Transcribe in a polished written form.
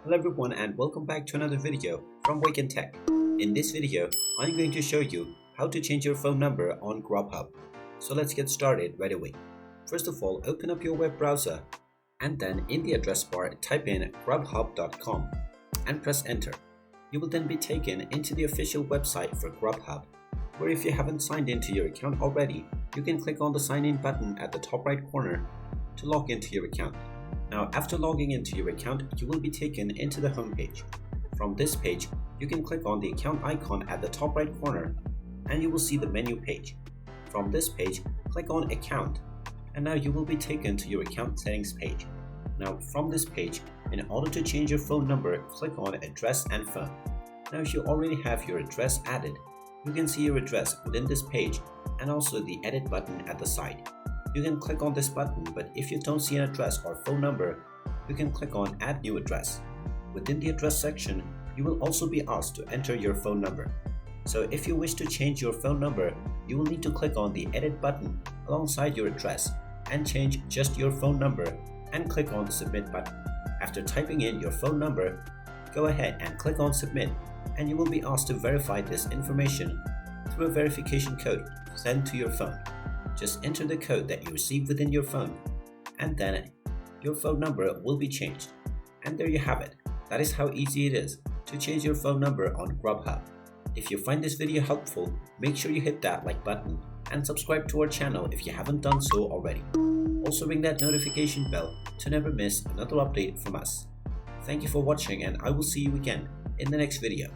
Hello everyone and welcome back to another video from Wake&Tech. In this video, I'm going to show you how to change your phone number on Grubhub. So let's get started right away. First of all, open up your web browser and then in the address bar type in grubhub.com and press enter. You will then be taken into the official website for Grubhub, where if you haven't signed into your account already, you can click on the sign in button at the top right corner to log into your account. Now, after logging into your account, you will be taken into the home page. From this page, you can click on the account icon at the top right corner and you will see the menu page. From this page, click on Account and now you will be taken to your account settings page. Now, from this page, in order to change your phone number, click on Address and Phone. Now, if you already have your address added, you can see your address within this page and also the Edit button at the side. You can click on this button, but if you don't see an address or phone number, you can click on Add New Address. Within the address section, you will also be asked to enter your phone number. So if you wish to change your phone number, you will need to click on the Edit button alongside your address and change just your phone number and click on the Submit button. After typing in your phone number, go ahead and click on Submit and you will be asked to verify this information through a verification code sent to your phone. Just enter the code that you received within your phone and then your phone number will be changed. And there you have it. That is how easy it is to change your phone number on Grubhub. If you find this video helpful, make sure you hit that like button and subscribe to our channel if you haven't done so already. Also ring that notification bell to never miss another update from us. Thank you for watching and I will see you again in the next video.